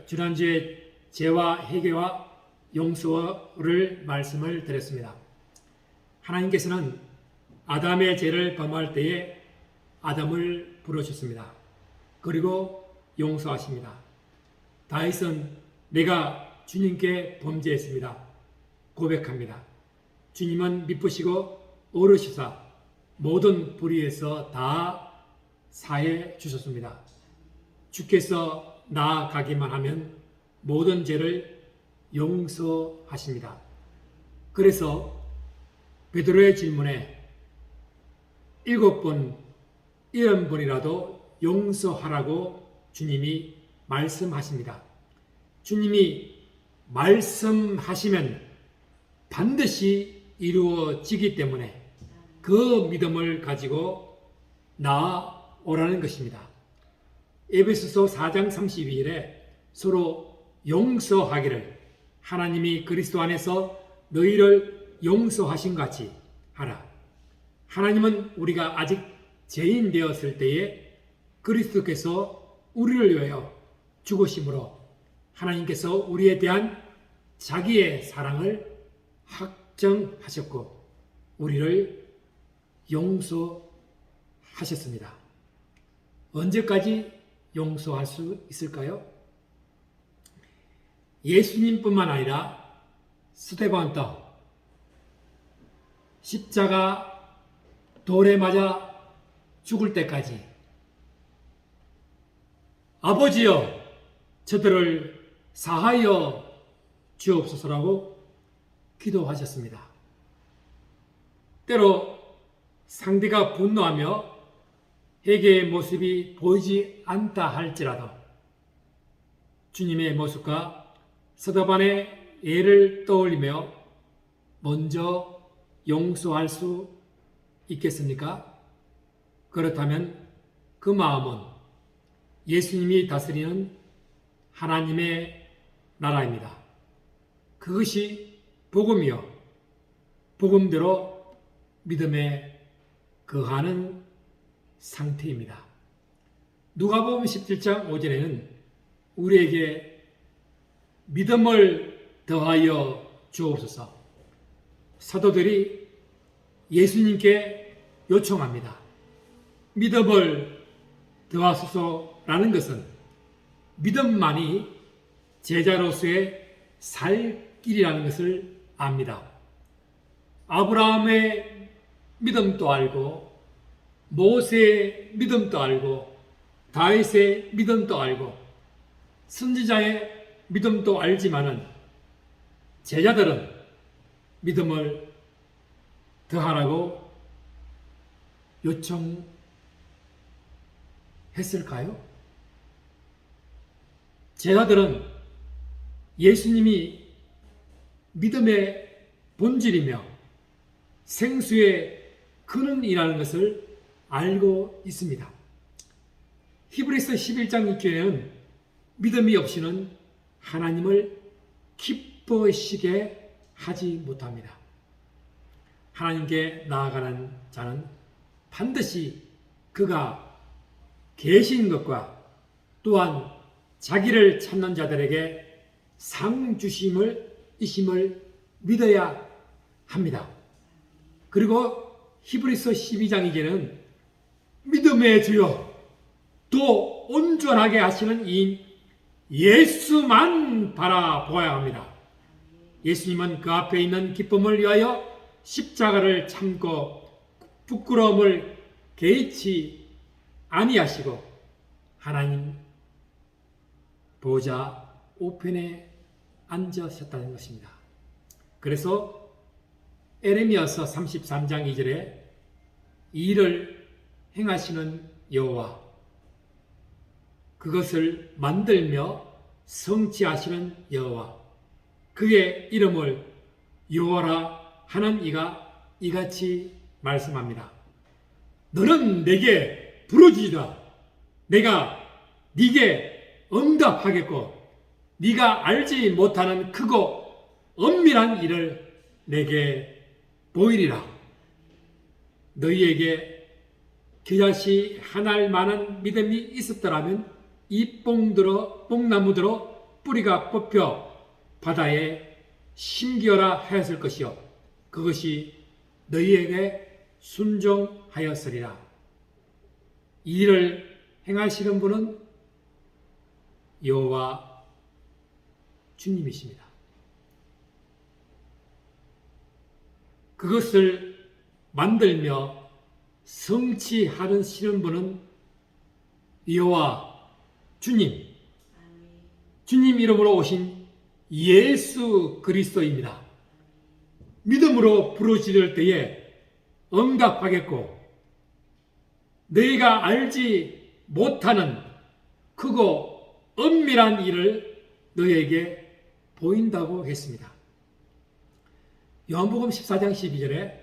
지난주에 죄와 회개와 용서를 말씀을 드렸습니다. 하나님께서는 아담의 죄를 범할 때에 아담을 부르셨습니다. 그리고 용서하십니다. 다윗은 내가 주님께 범죄했습니다. 고백합니다. 주님은 미쁘시고 어르시사 모든 불의에서 다 사해 주셨습니다. 주께서 나아가기만 하면 모든 죄를 용서하십니다. 그래서 베드로의 질문에 7번, 70번이라도 용서하라고 주님이 말씀하십니다. 주님이 말씀하시면 반드시 이루어지기 때문에 그 믿음을 가지고 나아오라는 것입니다. 에베소서 4장 32절에 서로 용서하기를 하나님이 그리스도 안에서 너희를 용서하신 같이 하라. 하나님은 우리가 아직 죄인 되었을 때에 그리스도께서 우리를 위하여 죽으심으로 하나님께서 우리에 대한 자기의 사랑을 확정하셨고 우리를 용서하셨습니다. 언제까지 용서할 수 있을까요? 예수님뿐만 아니라 스데반도 십자가 돌에 맞아 죽을 때까지 아버지여 저들을 사하여 주옵소서라고 기도하셨습니다. 때로 상대가 분노하며 회개의 모습이 보이지 않다 할지라도 주님의 모습과 스데반의 예를 떠올리며 먼저 용서할 수 있겠습니까? 그렇다면 그 마음은 예수님이 다스리는 하나님의 나라입니다. 그것이 복음이요 복음대로 믿음에 거하는 상태입니다. 누가복음 17장 5절에는 우리에게 믿음을 더하여 주옵소서 사도들이 예수님께 요청합니다. 믿음을 더하소서라는 것은 믿음만이 제자로서의 살 길이라는 것을 압니다. 아브라함의 믿음도 알고 모세의 믿음도 알고 다윗의 믿음도 알고 선지자의 믿음도 알지만은 제자들은 믿음을 더하라고 요청했을까요? 제자들은 예수님이 믿음의 본질이며 생수의 근원이라는 것을 알고 있습니다. 히브리서 11장 6절에는 믿음이 없이는 하나님을 기뻐하시게 하지 못합니다. 하나님께 나아가는 자는 반드시 그가 계신 것과 또한 자기를 찾는 자들에게 상 주심을 믿어야 합니다. 그리고 히브리서 12장 2절은 믿음의 주요 또 온전하게 하시는 이인 예수만 바라보아야 합니다. 예수님은 그 앞에 있는 기쁨을 위하여 십자가를 참고 부끄러움을 개의치 아니하시고 하나님 보좌 우편에 앉으셨다는 것입니다. 그래서 에레미야서 33장 2절에 일을 행하시는 여호와 그것을 만들며 성취하시는 여호와 그의 이름을 여호와라 하는 이가 이같이 말씀합니다. 너는 내게 부르짖으라 내가 네게 응답하겠고 네가 알지 못하는 크고 엄밀한 일을 내게 보이리라. 너희에게 겨자씨 한 알 많은 믿음이 있었더라면 이 뽕나무들어 뿌리가 뽑혀 바다에 심기어라 하였을 것이요 그것이 너희에게 순종하였으리라. 이 일을 행하시는 분은 여호와 주님이십니다. 그것을 만들며 성취하시는 분은 여호와 주님 이름으로 오신 예수 그리스도입니다. 믿음으로 부르짖을 때에 응답하겠고 너희가 알지 못하는 크고 엄밀한 일을 너희에게 보인다고 했습니다. 요한복음 14장 12절에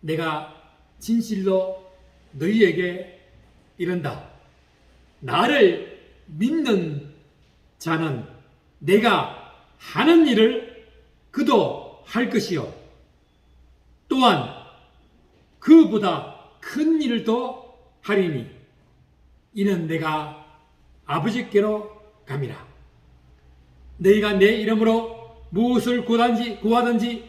내가 진실로 너희에게 이른다. 나를 믿는 자는 내가 하는 일을 그도 할 것이요 또한 그보다 큰 일도 하리니 이는 내가 아버지께로 감이라. 너희가 내 이름으로 무엇을 구하든지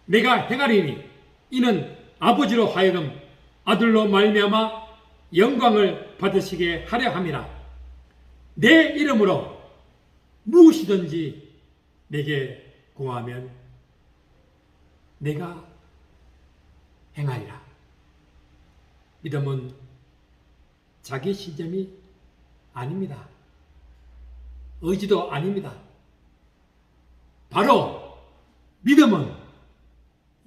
내가 행하리니 이는 아버지로 하여금 아들로 말미암아 영광을 받으시게 하려 함이라. 내 이름으로 무엇이든지 내게 구하면 내가 행하리라. 믿음은 자기 신념이 아닙니다. 의지도 아닙니다. 바로 믿음은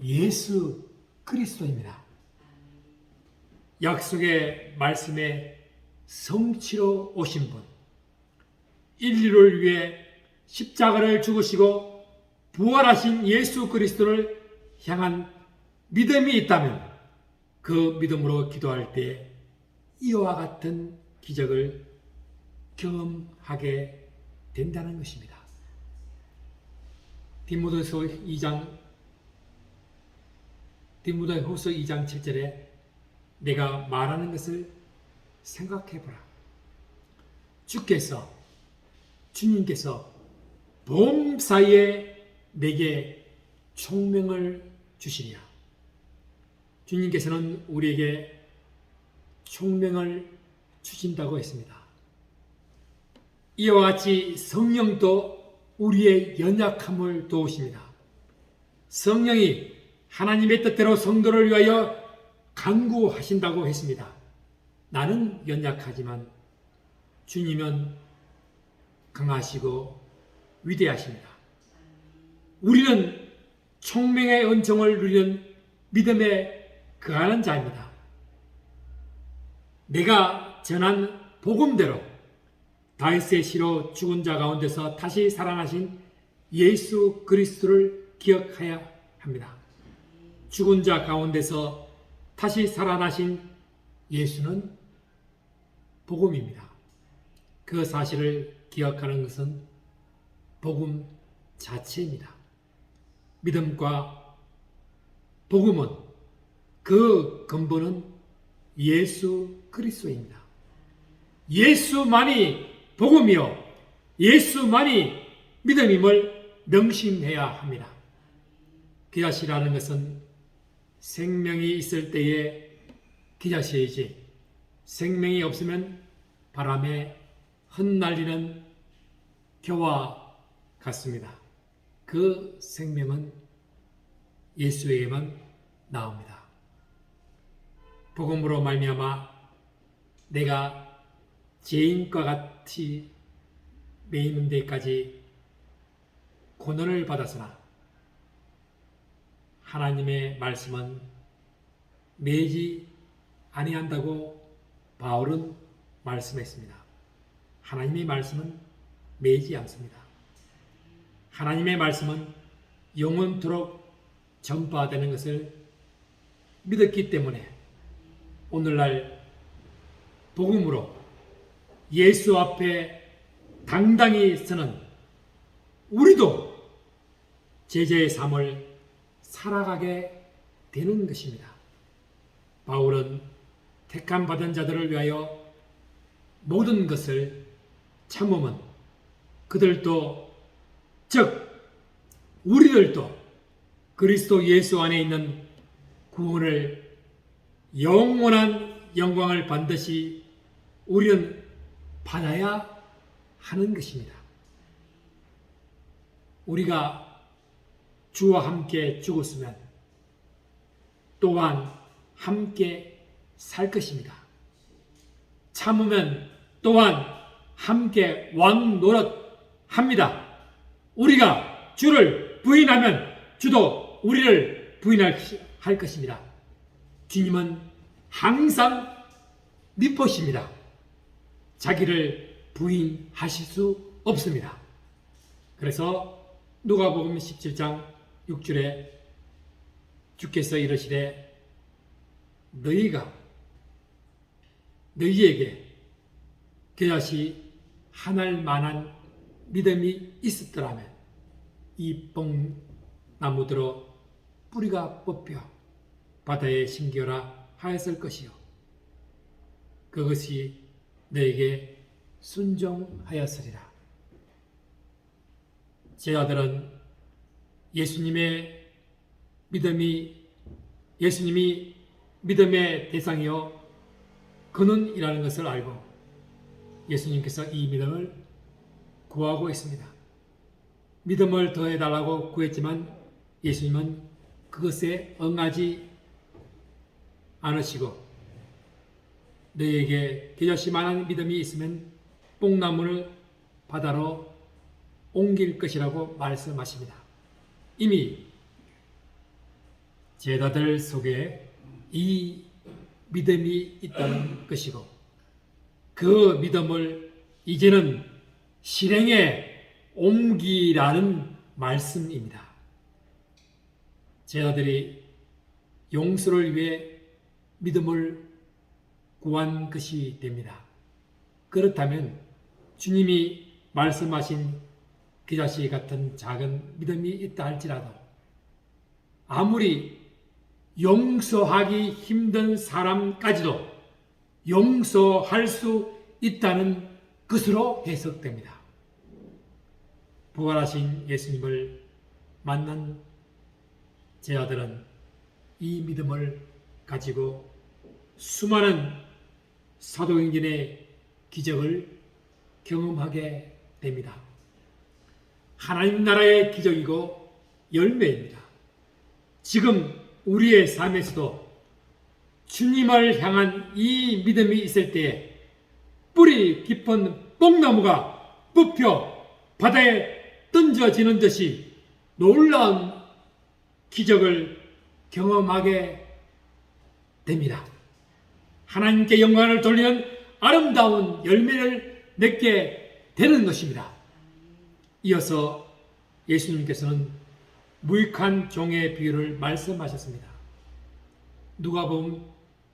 예수 그리스도입니다. 약속의 말씀에 성취로 오신 분, 인류를 위해 십자가를 죽으시고 부활하신 예수 그리스도를 향한 믿음이 있다면 그 믿음으로 기도할 때 이와 같은 기적을 경험하게 된다는 것입니다. 디모데후서 2장 7절에 내가 말하는 것을 생각해보라. 주님께서 봄 사이에 내게 총명을 주시리라. 주님께서는 우리에게 총명을 주신다고 했습니다. 이와 같이 성령도 우리의 연약함을 도우십니다. 성령이 하나님의 뜻대로 성도를 위하여 간구하신다고 했습니다. 나는 연약하지만 주님은 강하시고 위대하십니다. 우리는 총명의 은총을 누리는 믿음에 거하는 자입니다. 내가 전한 복음대로 다윗의 시로 죽은 자 가운데서 다시 살아나신 예수 그리스도를 기억해야 합니다. 죽은 자 가운데서 다시 살아나신 예수는 복음입니다. 그 사실을 기억하는 것은 복음 자체입니다. 믿음과 복음은 그 근본은 예수 그리스도입니다. 예수만이 복음이요 예수만이 믿음임을 명심해야 합니다. 기자시라는 것은 생명이 있을 때에 기자시이지 생명이 없으면 바람에 흩날리는 겨와 같습니다. 그 생명은 예수에게만 나옵니다. 복음으로 말미암아 내가 죄인과 같이 매이는 데까지 고난을 받았으나 하나님의 말씀은 매지 아니한다고 바울은 말씀했습니다. 하나님의 말씀은 매지 않습니다. 하나님의 말씀은 영원토록 전파되는 것을 믿었기 때문에 오늘날 복음으로 예수 앞에 당당히 서는 우리도 제자의 삶을 살아가게 되는 것입니다. 바울은 택함 받은 자들을 위하여 모든 것을 참으면 그들도, 즉 우리들도 그리스도 예수 안에 있는 구원을, 영원한 영광을 반드시 우리는 받아야 하는 것입니다. 우리가 주와 함께 죽었으면 또한 함께 살 것입니다. 참으면 또한 함께 왕 노릇 합니다. 우리가 주를 부인하면 주도 우리를 부인할 것입니다. 주님은 항상 미포십니다. 자기를 부인하실 수 없습니다. 그래서 누가복음 17장 6절에 주께서 이르시되 너희에게 그것이 하늘 만한 믿음이 있었더라면 이 뽕나무들로 뿌리가 뽑혀 바다에 심겨라 하였을 것이요 그것이 너에게 순종하였으리라. 제자들은 예수님이 믿음의 대상이요 근원이라는 것을 알고 예수님께서 이 믿음을 구하고 있습니다. 믿음을 더해달라고 구했지만 예수님은 그것에 응하지 않으시고 너희에게 겨자씨만한 믿음이 있으면 뽕나무를 바다로 옮길 것이라고 말씀하십니다. 이미 제자들 속에 이 믿음이 있다는 것이고 그 믿음을 이제는 실행에 옮기라는 말씀입니다. 제자들이 용서를 위해 믿음을 구한 것이 됩니다. 그렇다면 주님이 말씀하신 겨자씨 같은 작은 믿음이 있다 할지라도 아무리 용서하기 힘든 사람까지도 용서할 수 있다는 것으로 해석됩니다. 부활하신 예수님을 만난 제자들은 이 믿음을 가지고 수많은 사도행전의 기적을 경험하게 됩니다. 하나님 나라의 기적이고 열매입니다. 지금 우리의 삶에서도 주님을 향한 이 믿음이 있을 때에 뿌리 깊은 뽕나무가 뽑혀 바다에 던져지는 듯이 놀라운 기적을 경험하게 됩니다. 하나님께 영광을 돌리는 아름다운 열매를 맺게 되는 것입니다. 이어서 예수님께서는 무익한 종의 비유를 말씀하셨습니다. 누가복음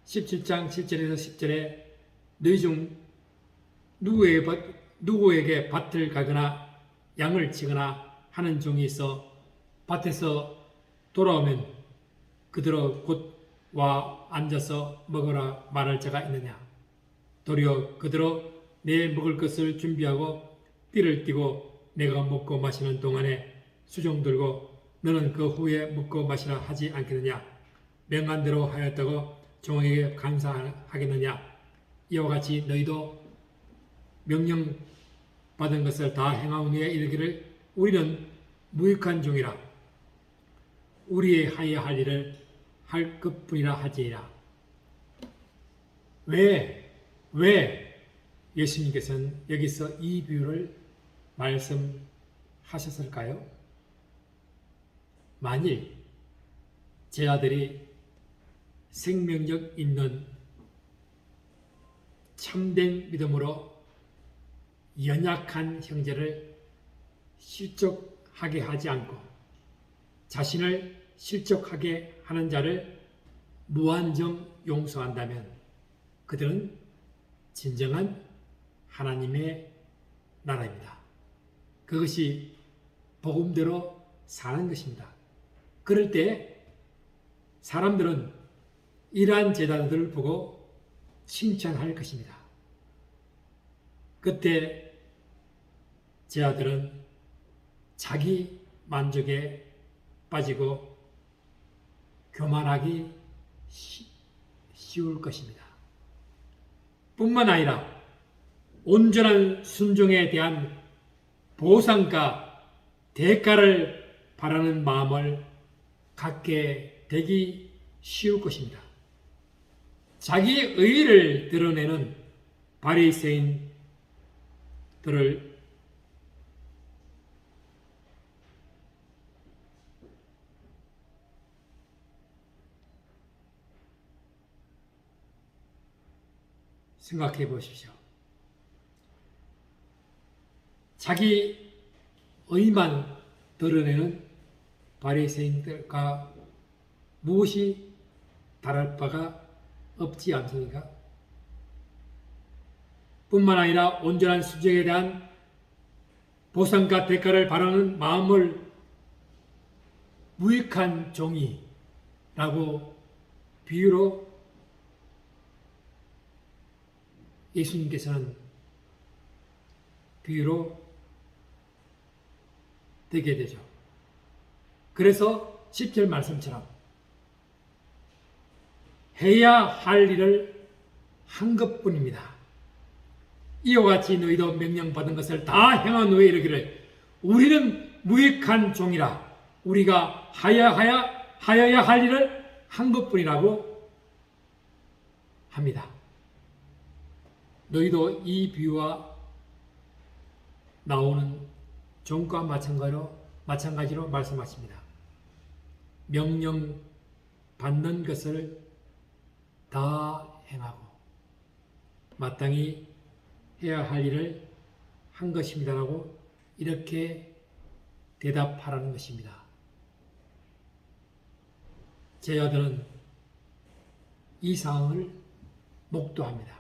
17장 7절에서 10절에 너희 중 누구에게 밭을 가거나 양을 치거나 하는 종이 있어 밭에서 돌아오면 그대로 곧 와 앉아서 먹으라 말할 자가 있느냐? 도리어 그대로 내 먹을 것을 준비하고 띠를 띠고 내가 먹고 마시는 동안에 수종 들고 너는 그 후에 먹고 마시라 하지 않겠느냐? 명한 대로 하였다고 종에게 감사하겠느냐? 이와 같이 너희도 명령 받은 것을 다 행하오니에 이르기를 우리는 무익한 종이라 우리의 하여야 할 일을 할 것뿐이라 하지이라. 왜 예수님께서는 여기서 이 비유를 말씀하셨을까요? 만일 제자들이 생명력 있는 참된 믿음으로 연약한 형제를 실족하게 하지 않고 자신을 실족하게 하는 자를 무한정 용서한다면 그들은 진정한 하나님의 나라입니다. 그것이 복음대로 사는 것입니다. 그럴 때 사람들은 이러한 제자들을 보고 칭찬할 것입니다. 그때 제 아들은 자기 만족에 빠지고 교만하기 쉬울 것입니다. 뿐만 아니라 온전한 순종에 대한 보상과 대가를 바라는 마음을 갖게 되기 쉬울 것입니다. 자기 의의를 드러내는 바리새인들을 생각해 보십시오. 자기 의만 드러내는 바리새인들과 무엇이 다를 바가 없지 않습니까? 뿐만 아니라 온전한 순종에 대한 보상과 대가를 바라는 마음을 무익한 종이라고 비유로 예수님께서는 비유로 되게 되죠. 그래서 10절 말씀처럼 해야 할 일을 한 것뿐입니다. 이와 같이 너희도 명령받은 것을 다 행한 후에 이르기를 우리는 무익한 종이라 우리가 하여야 할 일을 한 것뿐이라고 합니다. 너희도 이 비유와 나오는 종과 마찬가지로 말씀하십니다. 명령 받는 것을 다 행하고 마땅히 해야 할 일을 한 것입니다라고 이렇게 대답하라는 것입니다. 제 아들은 이 상황을 목도합니다.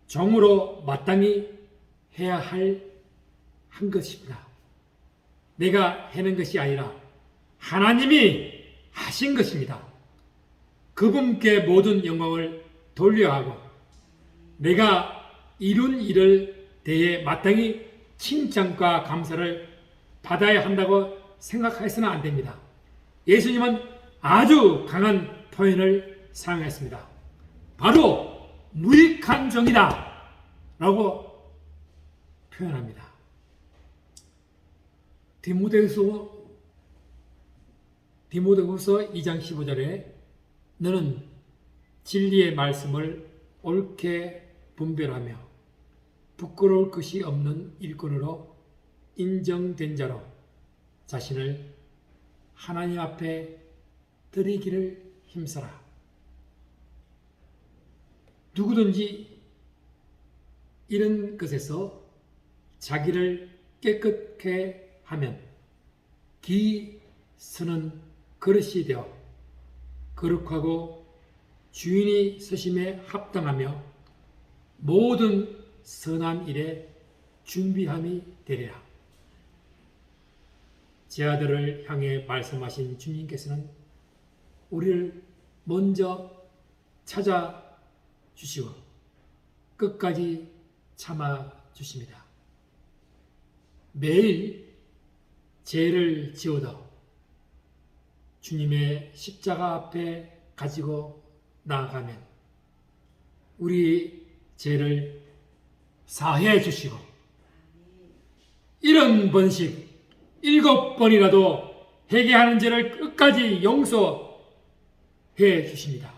종으로 마땅히 해야 한 것입니다. 내가 해낸 것이 아니라 하나님이 하신 것입니다. 그분께 모든 영광을 돌려하고 내가 이룬 일을 대해 마땅히 칭찬과 감사를 받아야 한다고 생각해서는 안 됩니다. 예수님은 아주 강한 표현을 사용했습니다. 바로 무익한 종이다 라고 표현합니다. 디모데후서 2장 15절에 너는 진리의 말씀을 옳게 분별하며 부끄러울 것이 없는 일꾼으로 인정된 자로 자신을 하나님 앞에 드리기를 힘써라. 누구든지 이런 것에서 자기를 깨끗게 하면 기 쓰는 그릇이 되어 거룩하고 주인이 쓰심에 합당하며 모든 선한 일에 준비함이 되리라. 제 아들을 향해 말씀하신 주님께서는 우리를 먼저 찾아주시고 끝까지 참아주십니다. 매일 죄를 지어다 주님의 십자가 앞에 가지고 나아가면 우리 죄를 사해 주시고 7번이라도 회개하는 죄를 끝까지 용서해 주십니다.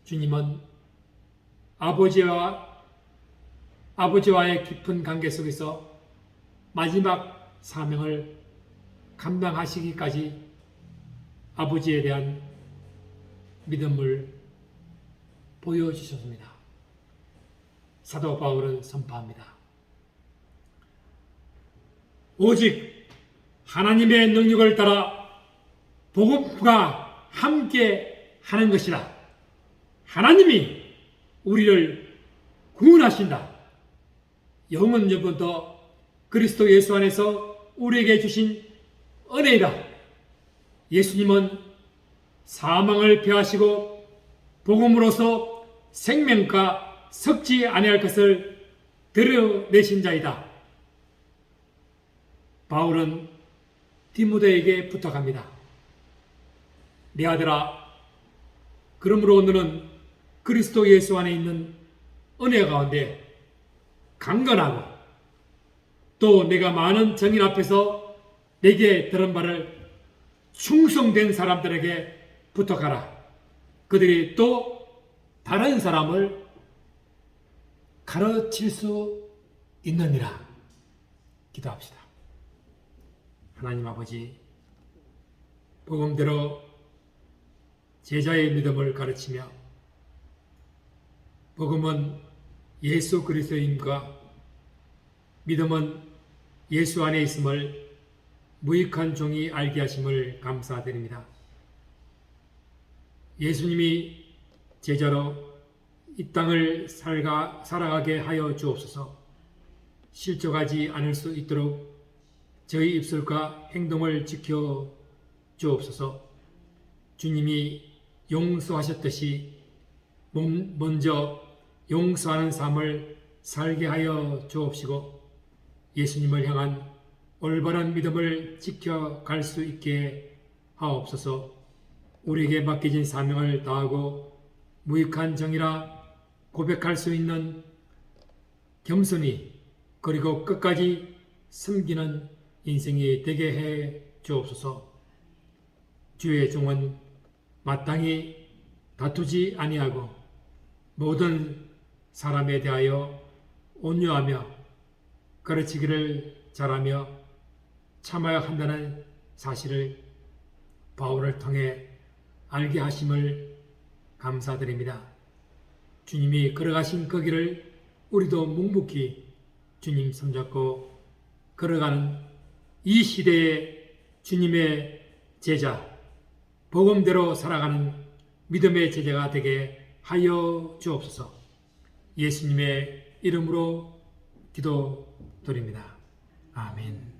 주님은 아버지와의 깊은 관계 속에서 마지막 사명을 감당하시기까지 아버지에 대한 믿음을 보여주셨습니다. 사도 바울은 선포합니다. 오직 하나님의 능력을 따라 복음과 함께 하는 것이라. 하나님이 우리를 구원하신다. 영원전부터 그리스도 예수 안에서 우리에게 주신 은혜이다. 예수님은 사망을 패하시고 복음으로서 생명과 섞지 아니할 것을 드러내신 자이다. 바울은 디모데에게 부탁합니다. 내 아들아, 그러므로 너는 그리스도 예수 안에 있는 은혜 가운데 강건하고 또 내가 많은 정인 앞에서 내게 들은 바를 충성된 사람들에게 부탁하라. 그들이 또 다른 사람을 가르칠 수 있느니라. 기도합시다. 하나님 아버지, 복음대로 제자의 믿음을 가르치며 복음은 예수 그리스도임과 믿음은 예수 안에 있음을 무익한 종이 알게 하심을 감사드립니다. 예수님이 제자로 이 땅을 살아가게 하여 주옵소서. 실족하지 않을 수 있도록 저희 입술과 행동을 지켜 주옵소서. 주님이 용서하셨듯이 먼저 용서하는 삶을 살게 하여 주옵시고 예수님을 향한 올바른 믿음을 지켜갈 수 있게 하옵소서. 우리에게 맡겨진 사명을 다하고 무익한 정이라 고백할 수 있는 겸손히 그리고 끝까지 섬기는 인생이 되게 해 주옵소서. 주의 종은 마땅히 다투지 아니하고 모든 사람에 대하여 온유하며 가르치기를 잘하며 참아야 한다는 사실을 바울을 통해 알게 하심을 감사드립니다. 주님이 걸어가신 그 길을 우리도 묵묵히 주님 손잡고 걸어가는 이 시대의 주님의 제자, 복음대로 살아가는 믿음의 제자가 되게 하여 주옵소서. 예수님의 이름으로 기도드립니다. 아멘.